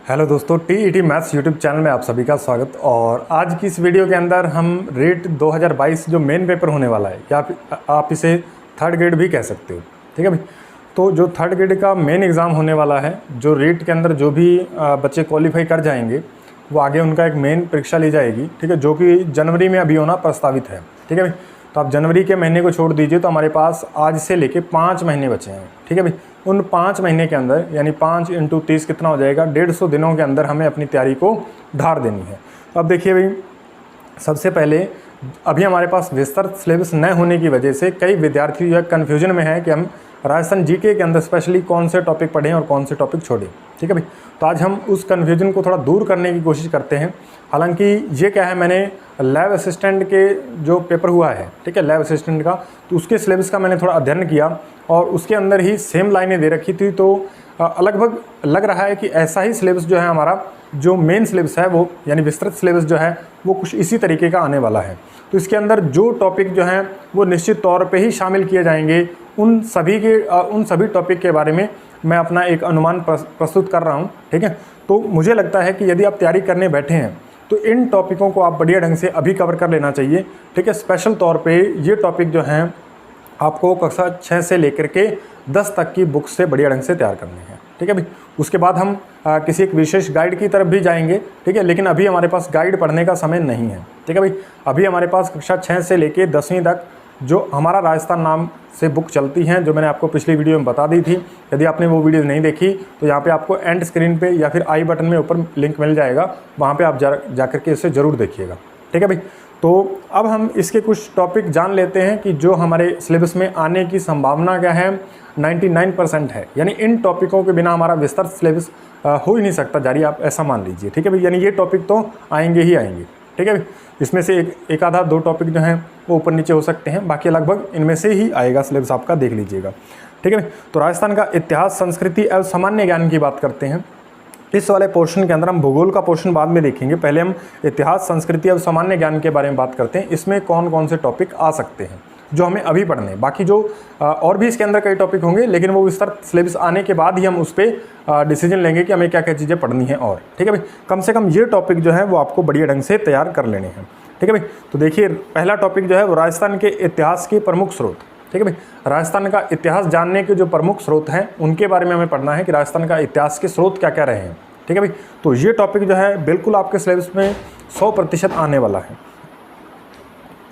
Hello दोस्तों, TET maths YouTube channel में आप सभी का स्वागत। और आज की इस वीडियो के अंदर हम रेट 2022 जो मेन पेपर होने वाला है, या आप इसे थर्ड ग्रेड भी कह सकते हो, ठीक है भाई। तो जो थर्ड ग्रेड का मेन एग्ज़ाम होने वाला है, जो रेट के अंदर जो भी बच्चे क्वालिफाई कर जाएंगे वो आगे उनका एक मेन परीक्षा ली जाएगी, ठीक है, जो कि जनवरी में अभी होना प्रस्तावित है, ठीक है भाई। तो आप जनवरी के महीने को छोड़ दीजिए तो हमारे पास आज से लेके 5 महीने बचे हैं, ठीक है भाई। उन 5 महीने के अंदर यानी 5 × 30 कितना हो जाएगा, 150 दिनों के अंदर हमें अपनी तैयारी को धार देनी है। अब देखिए भाई, सबसे पहले अभी हमारे पास विस्तृत सिलेबस न होने की वजह से कई विद्यार्थी जो है कन्फ्यूजन में है कि हम राजस्थान जीके के अंदर स्पेशली कौन से टॉपिक पढ़ें और कौन से टॉपिक छोड़ें, ठीक है भाई। तो आज हम उस कन्फ्यूजन को थोड़ा दूर करने की कोशिश करते हैं। हालांकि ये क्या है, मैंने लैब असिस्टेंट के जो पेपर हुआ है, ठीक है, लैब असिस्टेंट का, तो उसके सिलेबस का मैंने थोड़ा अध्ययन किया और उसके अंदर ही सेम लाइनें दे रखी थी। तो लगभग लग रहा है कि ऐसा ही सिलेबस जो है हमारा जो मेन सिलेबस है वो यानी विस्तृत सिलेबस जो है वो कुछ इसी तरीके का आने वाला है। तो इसके अंदर जो टॉपिक जो हैं वो निश्चित तौर पे ही शामिल किए जाएंगे। उन सभी टॉपिक के बारे में मैं अपना एक अनुमान प्रस्तुत कर रहा हूँ, ठीक है। तो मुझे लगता है कि यदि आप तैयारी करने बैठे हैं तो इन टॉपिकों को आप बढ़िया ढंग से अभी कवर कर लेना चाहिए, ठीक है। स्पेशल तौर पे ये टॉपिक जो हैं आपको कक्षा 6 से लेकर के 10 तक की बुक से बढ़िया ढंग से तैयार करने हैं, ठीक है भाई। उसके बाद हम किसी एक विशेष गाइड की तरफ भी जाएंगे, ठीक है, लेकिन अभी हमारे पास गाइड पढ़ने का समय नहीं है, ठीक है भाई। अभी हमारे पास कक्षा 6 से लेकर 10वीं तक जो हमारा राजस्थान नाम से बुक चलती हैं, जो मैंने आपको पिछली वीडियो में बता दी थी। यदि आपने वो वीडियो नहीं देखी तो यहाँ पे आपको एंड स्क्रीन पे या फिर आई बटन में ऊपर लिंक मिल जाएगा, वहाँ पे आप जाकर के इसे ज़रूर देखिएगा, ठीक है भाई। तो अब हम इसके कुछ टॉपिक जान लेते हैं कि जो हमारे सिलेबस में आने की संभावना क्या है, 99% है। यानी इन टॉपिकों के बिना हमारा विस्तृत सिलेबस हो ही नहीं सकता जारी, आप ऐसा मान लीजिए, ठीक है भाई। यानी ये टॉपिक तो आएंगे ही आएंगे, ठीक है भाई। इसमें से एक आधा 2 टॉपिक जो हैं वो ऊपर नीचे हो सकते हैं, बाकी लगभग इनमें से ही आएगा सिलेबस आपका, देख लीजिएगा, ठीक है भाई। तो राजस्थान का इतिहास, संस्कृति एवं सामान्य ज्ञान की बात करते हैं। इस वाले पोर्शन के अंदर हम भूगोल का पोर्शन बाद में देखेंगे, पहले हम इतिहास, संस्कृति और सामान्य ज्ञान के बारे में बात करते हैं। इसमें कौन कौन से टॉपिक आ सकते हैं जो हमें अभी पढ़ने हैं। बाकी जो और भी इसके अंदर कई टॉपिक होंगे, लेकिन वो विस्तृत सिलेबस आने के बाद ही हम उस पर डिसीजन लेंगे कि हमें क्या क्या चीज़ें पढ़नी है और, ठीक है भाई। कम से कम ये टॉपिक जो है वो आपको बढ़िया ढंग से तैयार कर लेने हैं, ठीक है भाई। तो देखिए, पहला टॉपिक जो है वो राजस्थान के इतिहास के प्रमुख स्रोत, ठीक है भाई। राजस्थान का इतिहास जानने के जो प्रमुख स्रोत हैं उनके बारे में हमें पढ़ना है कि राजस्थान का इतिहास के स्रोत क्या क्या रहे हैं, ठीक है भाई। तो ये टॉपिक जो है बिल्कुल आपके सिलेबस में 100% आने वाला है।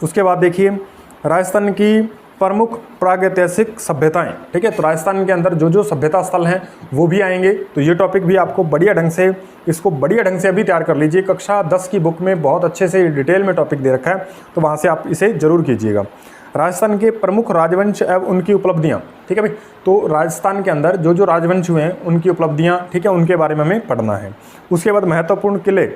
उसके बाद देखिए, राजस्थान की प्रमुख प्रागैतिहासिक सभ्यताएं, ठीक है। तो राजस्थान के अंदर जो जो सभ्यता स्थल हैं वो भी आएंगे। तो ये टॉपिक भी आपको बढ़िया ढंग से, इसको बढ़िया ढंग से अभी तैयार कर लीजिए। कक्षा 10 की बुक में बहुत अच्छे से डिटेल में टॉपिक दे रखा है, तो वहाँ से आप इसे जरूर कीजिएगा। राजस्थान के प्रमुख राजवंश एवं उनकी उपलब्धियाँ, ठीक है भाई। तो राजस्थान के अंदर जो जो राजवंश हुए हैं उनकी उपलब्धियाँ, ठीक है, उनके बारे में हमें पढ़ना है। उसके बाद महत्वपूर्ण किले,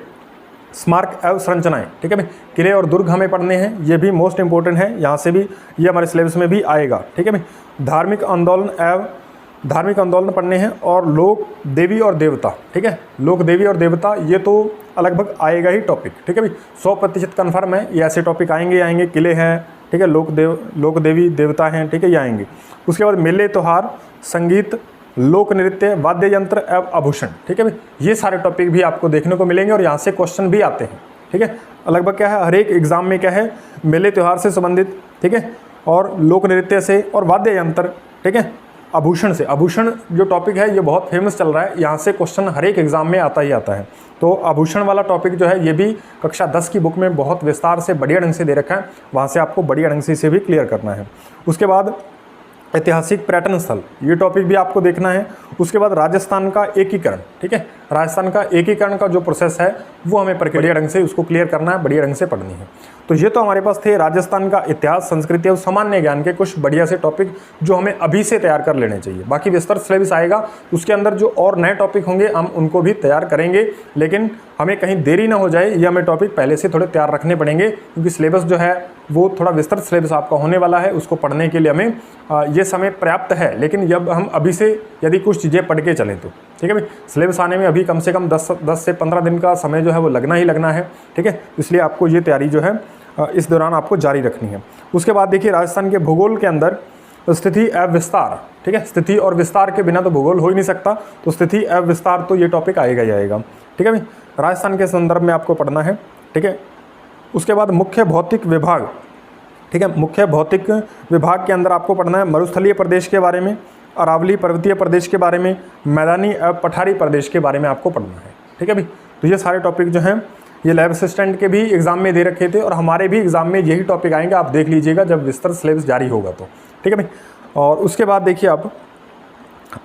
स्मारक एवं संरचनाएं, ठीक है भाई। किले और दुर्ग हमें पढ़ने हैं, ये भी मोस्ट इंपॉर्टेंट है, यहाँ से भी ये हमारे सिलेबस में भी आएगा, ठीक है भाई। धार्मिक आंदोलन पढ़ने हैं और लोक देवी और देवता, ठीक है। लोक देवी और देवता ये तो लगभग आएगा ही टॉपिक, ठीक है भाई। 100% कन्फर्म है, ये ऐसे टॉपिक आएंगे। किले हैं, ठीक है, लोक देवी देवता हैं, ठीक है, ये आएंगे। उसके बाद मेले, त्योहार, संगीत, लोक नृत्य, वाद्य यंत्र एवं आभूषण, ठीक है भाई। ये सारे टॉपिक भी आपको देखने को मिलेंगे और यहाँ से क्वेश्चन भी आते हैं, ठीक है। लगभग क्या है, हर एक एग्जाम में क्या है, मेले त्योहार से संबंधित, ठीक है, और लोक नृत्य से, और वाद्य यंत्र, ठीक है, आभूषण से। आभूषण जो टॉपिक है ये बहुत फेमस चल रहा है, यहाँ से क्वेश्चन हर एक एग्जाम में आता ही आता है। तो आभूषण वाला टॉपिक जो है ये भी कक्षा 10 की बुक में बहुत विस्तार से बढ़िया ढंग से दे रखा है, वहाँ से आपको बढ़िया ढंग से इसे भी क्लियर करना है। उसके बाद ऐतिहासिक पर्यटन स्थल, ये टॉपिक भी आपको देखना है। उसके बाद राजस्थान का एकीकरण, ठीक है, राजस्थान का एकीकरण का जो प्रोसेस है वो हमें बढ़िया ढंग से उसको क्लियर करना है, बढ़िया ढंग से पढ़नी है। तो ये तो हमारे पास थे राजस्थान का इतिहास, संस्कृति और सामान्य ज्ञान के कुछ बढ़िया से टॉपिक जो हमें अभी से तैयार कर लेने चाहिए। बाकी विस्तृत सिलेबस आएगा, उसके अंदर जो और नए टॉपिक होंगे हम उनको भी तैयार करेंगे, लेकिन हमें कहीं देरी ना हो जाए, ये हमें टॉपिक पहले से थोड़े तैयार रखने पड़ेंगे, क्योंकि सिलेबस जो है वो थोड़ा विस्तृत सिलेबस आपका होने वाला है। उसको पढ़ने के लिए हमें ये समय पर्याप्त है, लेकिन जब हम अभी से यदि कुछ चीज़ें पढ़ के चलें तो, ठीक है भाई। सिलेबस आने में अभी कम से कम 10 से 15 दिन का समय जो है वो लगना ही लगना है, ठीक है। इसलिए आपको ये तैयारी जो है इस दौरान आपको जारी रखनी है। उसके बाद देखिए, राजस्थान के भूगोल के अंदर स्थिति एवं विस्तार, ठीक है, स्थिति और विस्तार के बिना तो भूगोल हो ही नहीं सकता, तो स्थिति एवं विस्तार तो ये टॉपिक आएगा ही आएगा, ठीक है भाई। राजस्थान के संदर्भ में आपको पढ़ना है, ठीक है। उसके बाद मुख्य भौतिक विभाग, ठीक है, मुख्य भौतिक विभाग के अंदर आपको पढ़ना है मरुस्थलीय प्रदेश के बारे में, अरावली पर्वतीय प्रदेश के बारे में, मैदानी एवं पठारी प्रदेश के बारे में आपको पढ़ना है, ठीक है भाई। तो ये सारे टॉपिक जो हैं ये लैब असिस्टेंट के भी एग्जाम में दे रखे थे और हमारे भी एग्जाम में यही टॉपिक आएंगे, आप देख लीजिएगा जब विस्तृत सिलेबस जारी होगा तो, ठीक है भाई। और उसके बाद देखिए आप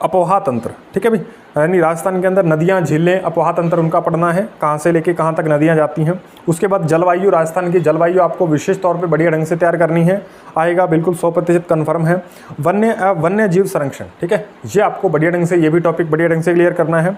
अपोहा तंत्र, ठीक है भाई, यानी राजस्थान के अंदर नदियाँ, झीलें, अपोहा तंत्र उनका पढ़ना है, कहाँ से लेके कहाँ तक नदियाँ जाती हैं। उसके बाद जलवायु, राजस्थान की जलवायु आपको विशेष तौर पे बढ़िया ढंग से तैयार करनी है, आएगा बिल्कुल 100% कन्फर्म है। वन्य जीव संरक्षण, ठीक है, ये आपको बढ़िया ढंग से, ये भी टॉपिक बढ़िया ढंग से क्लियर करना है।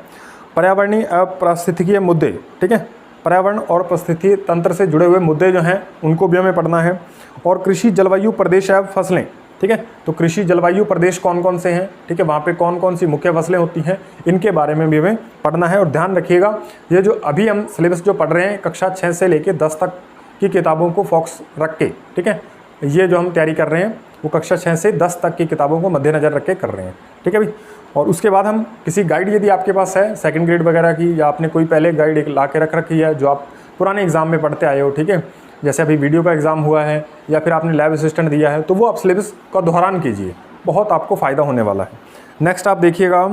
पर्यावरणीय पारिस्थितिकीय मुद्दे, ठीक है, पर्यावरण और पारिस्थितिकीय तंत्र से जुड़े हुए मुद्दे जो हैं उनको भी हमें पढ़ना है। और कृषि जलवायु प्रदेश एवं फसलें, ठीक है, तो कृषि जलवायु प्रदेश कौन कौन से हैं, ठीक है, वहाँ पे कौन कौन सी मुख्य फसलें होती हैं, इनके बारे में भी हमें पढ़ना है। और ध्यान रखिएगा ये जो अभी हम सिलेबस जो पढ़ रहे हैं कक्षा 6 से लेकर 10 तक की किताबों को फोकस रख के, ठीक है, ये जो हम तैयारी कर रहे हैं वो कक्षा 6 से 10 तक की किताबों को मद्देनजर रख के कर रहे हैं, ठीक है भाई। और उसके बाद हम किसी गाइड यदि आपके पास है सेकंड ग्रेड वगैरह की, या आपने कोई पहले गाइड एक ला के रख रखी है जो आप पुराने एग्जाम में पढ़ते आए हो, ठीक है, जैसे अभी वीडियो का एग्ज़ाम हुआ है या फिर आपने लैब असिस्टेंट दिया है, तो वो आप सिलेबस का दोहरान कीजिए, बहुत आपको फ़ायदा होने वाला है। नेक्स्ट आप देखिएगा,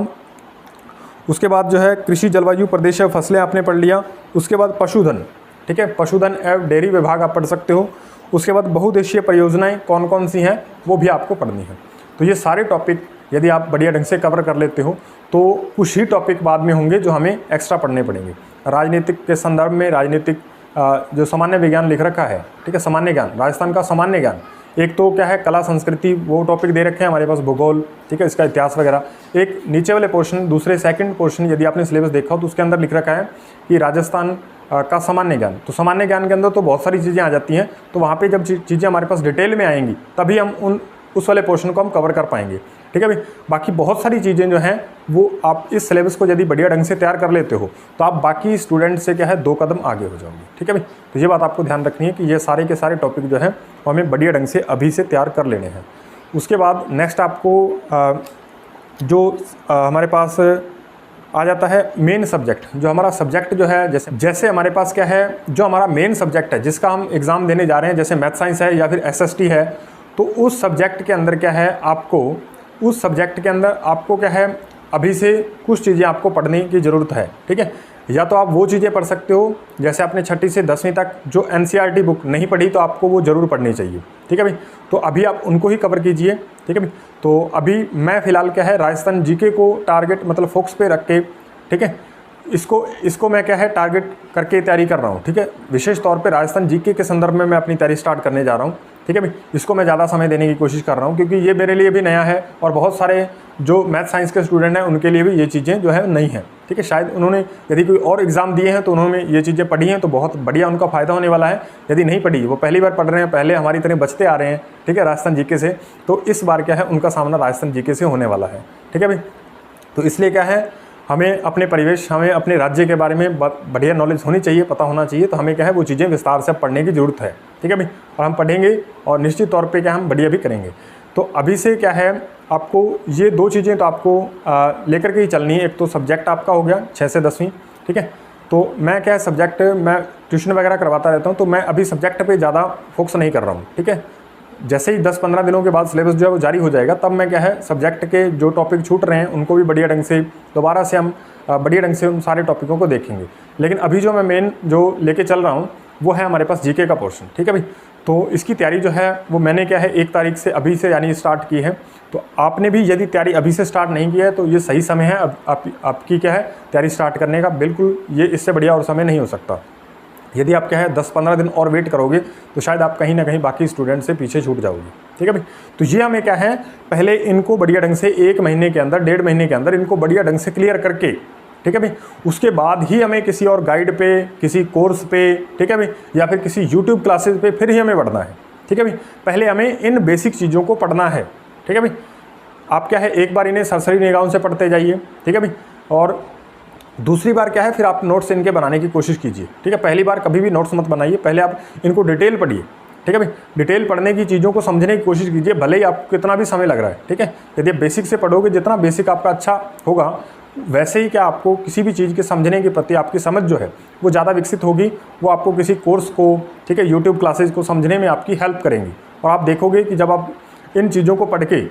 उसके बाद जो है कृषि जलवायु प्रदेश एवं फसलें आपने पढ़ लिया। उसके बाद पशुधन, ठीक है, पशुधन एवं डेयरी विभाग आप पढ़ सकते हो। उसके बाद बहुउद्देशीय परियोजनाएं कौन कौन सी हैं वो भी आपको पढ़नी है। तो ये सारे टॉपिक यदि आप बढ़िया ढंग से कवर कर लेते हो तो कुछ ही टॉपिक बाद में होंगे जो हमें एक्स्ट्रा पढ़ने पड़ेंगे। राजनीतिक के संदर्भ में राजनीतिक जो सामान्य विज्ञान लिख रखा है, ठीक है, सामान्य ज्ञान, राजस्थान का सामान्य ज्ञान, एक तो क्या है कला संस्कृति, वो टॉपिक दे रखे हैं हमारे पास, भूगोल, ठीक है, इसका इतिहास वगैरह। एक नीचे वाले पोर्शन, दूसरे सेकंड पोर्शन यदि आपने सिलेबस देखा हो तो उसके अंदर लिख रखा है कि राजस्थान का सामान्य ज्ञान। तो सामान्य ज्ञान के अंदर तो बहुत सारी चीज़ें आ जाती हैं, तो वहाँ पे जब चीज़ें हमारे पास डिटेल में आएंगी तभी हम उस वाले पोर्शन को हम कवर कर पाएंगे, ठीक है भाई। बाकी बहुत सारी चीज़ें जो हैं वो आप इस सिलेबस को यदि बढ़िया ढंग से तैयार कर लेते हो तो आप बाकी स्टूडेंट से क्या है 2 कदम आगे हो जाओगे, ठीक है भाई। तो ये बात आपको ध्यान रखनी है कि ये सारे के सारे टॉपिक जो है वो हमें बढ़िया ढंग से अभी से तैयार कर लेने हैं। उसके बाद नेक्स्ट आपको जो हमारे पास आ जाता है मेन सब्जेक्ट, जो हमारा सब्जेक्ट जो है, जैसे हमारे पास क्या है, जो हमारा मेन सब्जेक्ट है जिसका हम एग्ज़ाम देने जा रहे हैं, जैसे मैथ साइंस है या फिर SST है, तो उस सब्जेक्ट के अंदर क्या है, आपको उस सब्जेक्ट के अंदर आपको क्या है अभी से कुछ चीज़ें आपको पढ़ने की ज़रूरत है, ठीक है। या तो आप वो चीज़ें पढ़ सकते हो जैसे आपने 6ठी से 10वीं तक जो NCERT बुक नहीं पढ़ी तो आपको वो ज़रूर पढ़नी चाहिए, ठीक है भाई। तो अभी आप उनको ही कवर कीजिए, ठीक है भाई। तो अभी मैं फ़िलहाल क्या है राजस्थान GK को टारगेट मतलब फोकस पे रख के, ठीक है, इसको मैं क्या है टारगेट करके तैयारी कर रहा हूँ, ठीक है। विशेष तौर पे राजस्थान GK के संदर्भ में मैं अपनी तैयारी स्टार्ट करने जा रहा हूँ, ठीक है भाई। इसको मैं ज़्यादा समय देने की कोशिश कर रहा हूँ क्योंकि ये मेरे लिए भी नया है और बहुत सारे जो मैथ साइंस के स्टूडेंट हैं उनके लिए भी ये चीज़ें जो है नई हैं, ठीक है। शायद उन्होंने यदि कोई और एग्ज़ाम दिए हैं तो उन्होंने ये चीज़ें पढ़ी हैं तो बहुत बढ़िया उनका फ़ायदा होने वाला है। यदि नहीं पढ़ी, वो पहली बार पढ़ रहे हैं, पहले हमारी तरह बचते आ रहे हैं, ठीक है, राजस्थान GK से, तो इस बार क्या है उनका सामना राजस्थान GK से होने वाला है, ठीक है भाई। तो इसलिए क्या है हमें अपने परिवेश, हमें अपने राज्य के बारे में बढ़िया नॉलेज होनी चाहिए, पता होना चाहिए। तो हमें क्या है वो चीज़ें विस्तार से पढ़ने की ज़रूरत है, ठीक है भाई। और हम पढ़ेंगे और निश्चित तौर पे क्या हम बढ़िया भी करेंगे। तो अभी से क्या है आपको ये 2 चीज़ें तो आपको लेकर के ही चलनी है। एक तो सब्जेक्ट आपका हो गया 6 से 10वीं, ठीक है। तो मैं क्या है सब्जेक्ट, मैं ट्यूशन वगैरह करवाता रहता हूँ तो मैं अभी सब्जेक्ट पर ज़्यादा फोकस नहीं कर रहा हूँ, ठीक है। जैसे ही 10-15 दिनों के बाद सिलेबस जो है वो जारी हो जाएगा तब मैं क्या है सब्जेक्ट के जो टॉपिक छूट रहे हैं उनको भी बढ़िया ढंग से दोबारा से हम बढ़िया ढंग से उन सारे टॉपिकों को देखेंगे। लेकिन अभी जो मैं मेन जो लेके चल रहा हूँ वो है हमारे पास GK का पोर्शन, ठीक है भाई। तो इसकी तैयारी जो है वो मैंने क्या है 1 तारीख से अभी से यानी स्टार्ट की है। तो आपने भी यदि तैयारी अभी से स्टार्ट नहीं किया है तो ये सही समय है आपकी क्या है तैयारी स्टार्ट करने का। बिल्कुल ये इससे बढ़िया और समय नहीं हो सकता। यदि आप क्या है 10-15 दिन और वेट करोगे तो शायद आप कहीं ना कहीं बाकी स्टूडेंट से पीछे छूट जाओगे, ठीक है भाई। तो ये हमें क्या है पहले इनको बढ़िया ढंग से 1 महीने के अंदर, 1.5 महीने के अंदर इनको बढ़िया ढंग से क्लियर करके, ठीक है भाई, उसके बाद ही हमें किसी और गाइड पे, किसी कोर्स पे, ठीक है भाई, या फिर किसी यूट्यूब क्लासेस पे फिर ही हमें पढ़ना है, ठीक है भाई। पहले हमें इन बेसिक चीज़ों को पढ़ना है, ठीक है भाई। आप क्या है एक बार इन्हें सरसरी निगाहों से पढ़ते जाइए, ठीक है भाई। और दूसरी बार क्या है फिर आप नोट्स इनके बनाने की कोशिश कीजिए, ठीक है। पहली बार कभी भी नोट्स मत बनाइए, पहले आप इनको डिटेल पढ़िए, ठीक है भाई। डिटेल पढ़ने की, चीज़ों को समझने की कोशिश कीजिए, भले ही आपको कितना भी समय लग रहा है, ठीक है। यदि आप बेसिक से पढ़ोगे, जितना बेसिक आपका अच्छा होगा, वैसे ही क्या आपको किसी भी चीज़ के समझने के प्रति आपकी समझ जो है वो ज़्यादा विकसित होगी। वो आपको किसी कोर्स को, ठीक है, यूट्यूब क्लासेज को समझने में आपकी हेल्प करेंगी। और आप देखोगे कि जब आप इन चीज़ों को पढ़ के,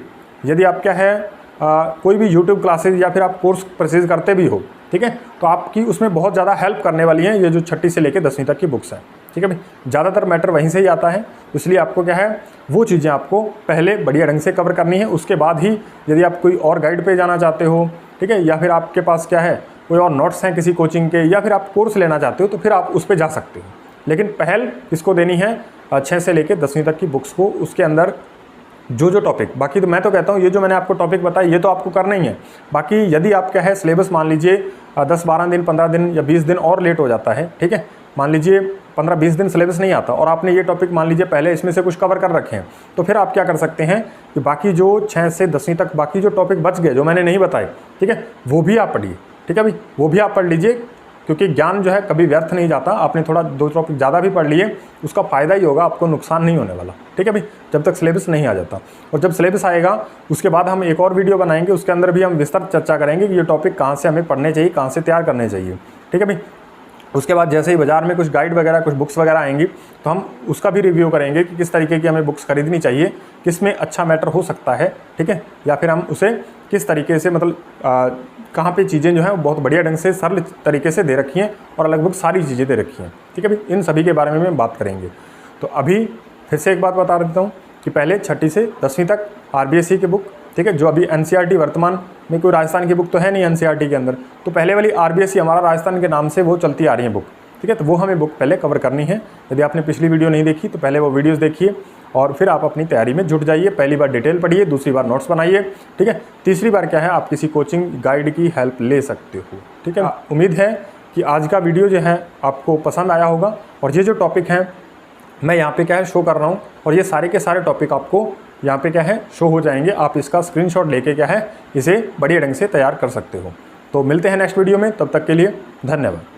यदि आप क्या है कोई भी यूट्यूब क्लासेज या फिर आप कोर्स परचेज करते भी हो, ठीक है, तो आपकी उसमें बहुत ज़्यादा हेल्प करने वाली हैं ये जो 6ठी से लेकर 10वीं तक की बुक्स हैं, ठीक है भाई। ज़्यादातर मैटर वहीं से ही आता है, इसलिए आपको क्या है वो चीज़ें आपको पहले बढ़िया ढंग से कवर करनी है। उसके बाद ही यदि आप कोई और गाइड पे जाना चाहते हो, ठीक है, या फिर आपके पास क्या है कोई और नोट्स हैं किसी कोचिंग के, या फिर आप कोर्स लेना चाहते हो, तो फिर आप उस पर जा सकते हो। लेकिन पहल किसको देनी है, 6 से लेकर 10वीं तक की बुक्स को। उसके अंदर जो टॉपिक, बाकी तो मैं तो कहता हूँ ये जो मैंने आपको टॉपिक बताया ये तो आपको करना ही है। बाकी यदि आप क्या है सिलेबस मान लीजिए 10-12 दिन, 15 दिन या 20 दिन और लेट हो जाता है, ठीक है, मान लीजिए 15-20 दिन सिलेबस नहीं आता और आपने ये टॉपिक मान लीजिए पहले इसमें से कुछ कवर कर रखे हैं, तो फिर आप क्या कर सकते हैं कि बाकी जो 6 से 10वीं तक बाकी जो टॉपिक बच गए जो मैंने नहीं बताए, ठीक है, वो भी आप पढ़िए, ठीक है भाई, वो भी आप पढ़ लीजिए। क्योंकि ज्ञान जो है कभी व्यर्थ नहीं जाता। आपने थोड़ा 2 टॉपिक ज़्यादा भी पढ़ लिए, उसका फ़ायदा ही होगा, आपको नुकसान नहीं होने वाला, ठीक है भाई, जब तक सिलेबस नहीं आ जाता। और जब सिलेबस आएगा उसके बाद हम एक और वीडियो बनाएंगे, उसके अंदर भी हम विस्तृत चर्चा करेंगे कि ये टॉपिक कहाँ से हमें पढ़ने चाहिए, कहाँ से तैयार करने चाहिए, ठीक है भाई। उसके बाद जैसे ही बाज़ार में कुछ गाइड वगैरह, कुछ बुक्स वगैरह आएंगी, तो हम उसका भी रिव्यू करेंगे कि किस तरीके की हमें बुक्स खरीदनी चाहिए, किस में अच्छा मैटर हो सकता है, ठीक है, या फिर हम उसे किस तरीके से मतलब कहाँ पे चीज़ें जो हैं वो बहुत बढ़िया ढंग से सरल तरीके से दे रखी हैं और लगभग सारी चीज़ें दे रखी हैं, ठीक है भाई। इन सभी के बारे में बात करेंगे। तो अभी फिर से एक बात बता देता हूँ कि पहले 6ठी से 10वीं तक RBSE की बुक, ठीक है, जो अभी NCERT वर्तमान में कोई राजस्थान की बुक तो है नहीं NCERT के अंदर, तो पहले वाली RBSE हमारा राजस्थान के नाम से वो चलती आ रही है बुक, ठीक है, तो वो हमें बुक पहले कवर करनी है। यदि आपने पिछली वीडियो नहीं देखी तो पहले वो वीडियोस देखिए और फिर आप अपनी तैयारी में जुट जाइए। पहली बार डिटेल पढ़िए, दूसरी बार नोट्स बनाइए, ठीक है, तीसरी बार क्या है आप किसी कोचिंग गाइड की हेल्प ले सकते हो, ठीक है। उम्मीद है कि आज का वीडियो जो है आपको पसंद आया होगा और ये जो टॉपिक हैं मैं यहाँ पे क्या है शो कर रहा हूँ और ये सारे के सारे टॉपिक आपको यहाँ पे क्या है शो हो जाएंगे। आप इसका स्क्रीनशॉट लेके क्या है इसे बढ़िया ढंग से तैयार कर सकते हो। तो मिलते हैं नेक्स्ट वीडियो में, तब तक के लिए धन्यवाद।